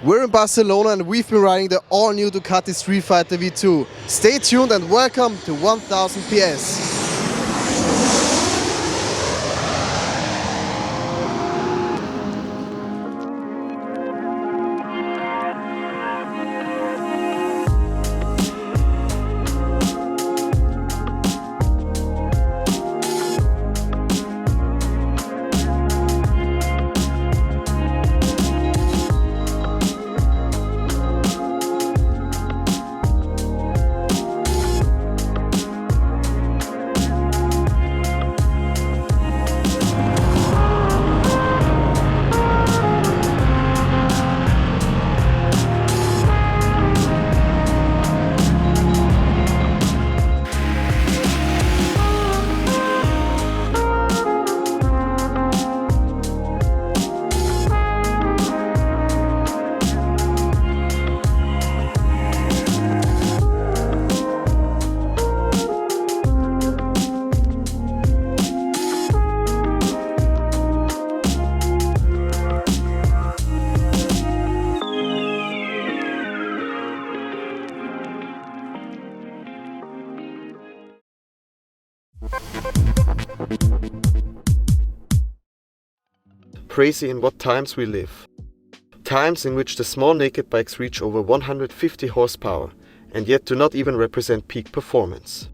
We're in Barcelona and we've been riding the all-new Ducati Streetfighter V2. Stay tuned and welcome to 1000 PS. Crazy in what times we live. Times in which the small naked bikes reach over 150 horsepower and yet do not even represent peak performance.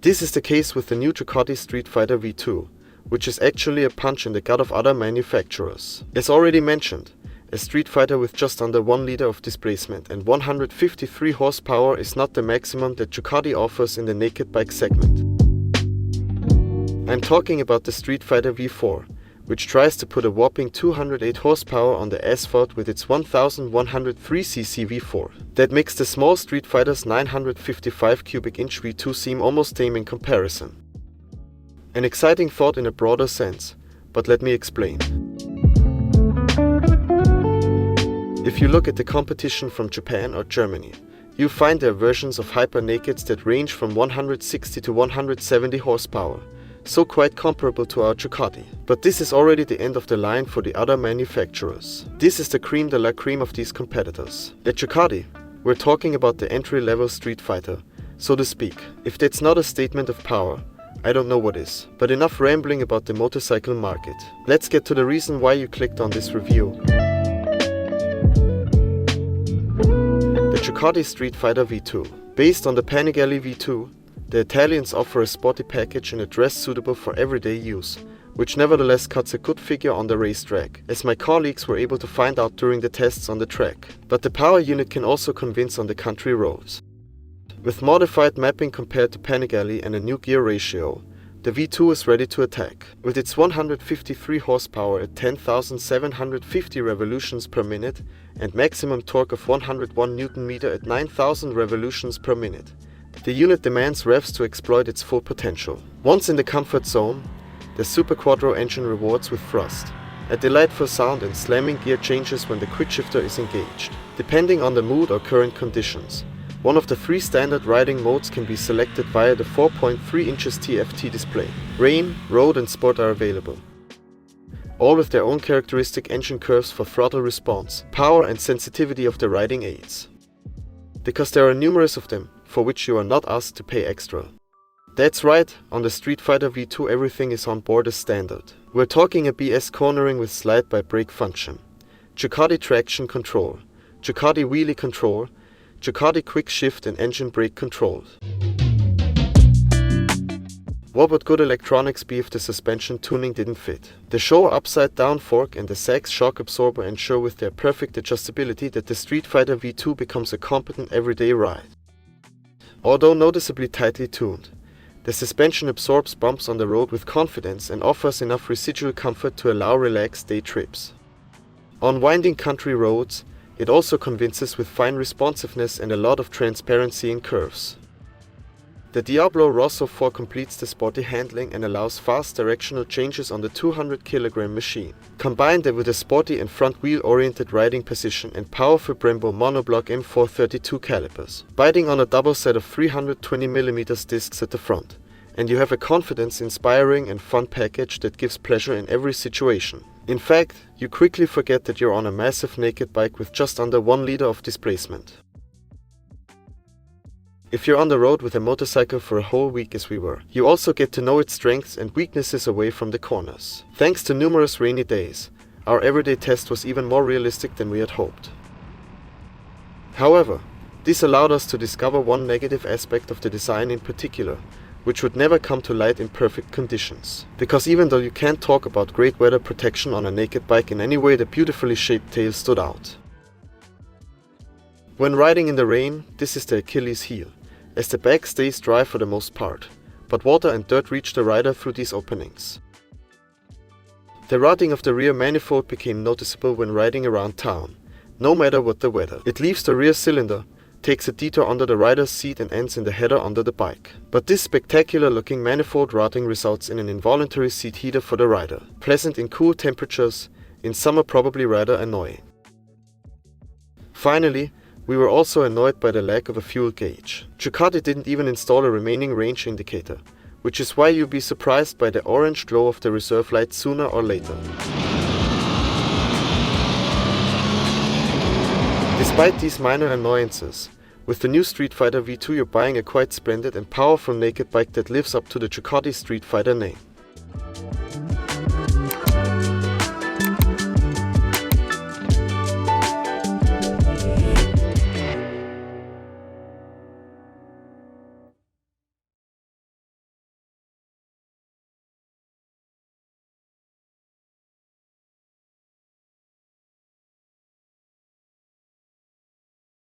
This is the case with the new Ducati Streetfighter V2, which is actually a punch in the gut of other manufacturers. As already mentioned, a street fighter with just under 1 liter of displacement and 153 horsepower is not the maximum that Ducati offers in the naked bike segment. I'm talking about the Streetfighter V4, which tries to put a whopping 208 horsepower on the asphalt with its 1103cc V4. That makes the small Street Fighter's 955 cubic inch V2 seem almost tame in comparison. An exciting thought in a broader sense, but let me explain. If you look at the competition from Japan or Germany, you'll find there are versions of hyper nakeds that range from 160 to 170 horsepower, so quite comparable to our Ducati. But this is already the end of the line for the other manufacturers. This is the creme de la creme of these competitors. At Ducati, we're talking about the entry-level street fighter, so to speak. If that's not a statement of power, I don't know what is. But enough rambling about the motorcycle market. Let's get to the reason why you clicked on this review. The Ducati Streetfighter V2. Based on the Panigale V2, the Italians offer a sporty package in a dress suitable for everyday use, which nevertheless cuts a good figure on the racetrack, as my colleagues were able to find out during the tests on the track. But the power unit can also convince on the country roads. With modified mapping compared to Panigale and a new gear ratio, the V2 is ready to attack. With its 153 horsepower at 10,750 revolutions per minute and maximum torque of 101 Nm at 9,000 revolutions per minute, the unit demands revs to exploit its full potential. Once in the comfort zone, the Super Quattro engine rewards with thrust, a delightful sound and slamming gear changes when the quickshifter is engaged. Depending on the mood or current conditions, one of the 3 standard riding modes can be selected via the 4.3 inches TFT display. Rain, Road and Sport are available, all with their own characteristic engine curves for throttle response, power and sensitivity of the riding aids. Because there are numerous of them, for which you are not asked to pay extra. That's right, on the Streetfighter V2 everything is on board as standard. We're talking ABS cornering with slide-by-brake function, Ducati traction control, Ducati wheelie control, Ducati quick shift and engine brake controls. What would good electronics be if the suspension tuning didn't fit? The Showa upside-down fork and the Sachs shock absorber ensure with their perfect adjustability that the Streetfighter V2 becomes a competent everyday ride. Although noticeably tightly tuned, the suspension absorbs bumps on the road with confidence and offers enough residual comfort to allow relaxed day trips. On winding country roads, it also convinces with fine responsiveness and a lot of transparency in curves. The Diablo Rosso 4 completes the sporty handling and allows fast directional changes on the 200 kg machine. Combine that with a sporty and front wheel oriented riding position and powerful Brembo monoblock M432 calipers, biting on a double set of 320mm discs at the front, and you have a confidence-inspiring and fun package that gives pleasure in every situation. In fact, you quickly forget that you're on a massive naked bike with just under 1 liter of displacement. If you're on the road with a motorcycle for a whole week as we were, you also get to know its strengths and weaknesses away from the corners. Thanks to numerous rainy days, our everyday test was even more realistic than we had hoped. However, this allowed us to discover one negative aspect of the design in particular, which would never come to light in perfect conditions. Because even though you can't talk about great weather protection on a naked bike in any way, the beautifully shaped tail stood out. When riding in the rain, this is the Achilles heel, as the back stays dry for the most part, but water and dirt reach the rider through these openings. The rotting of the rear manifold became noticeable when riding around town, no matter what the weather. It leaves the rear cylinder, takes a detour under the rider's seat and ends in the header under the bike. But this spectacular looking manifold rotting results in an involuntary seat heater for the rider, pleasant in cool temperatures, in summer probably rather annoying. Finally, we were also annoyed by the lack of a fuel gauge. Ducati didn't even install a remaining range indicator, which is why you'll be surprised by the orange glow of the reserve light sooner or later. Despite these minor annoyances, with the new Streetfighter V2 you're buying a quite splendid and powerful naked bike that lives up to the Ducati Streetfighter name.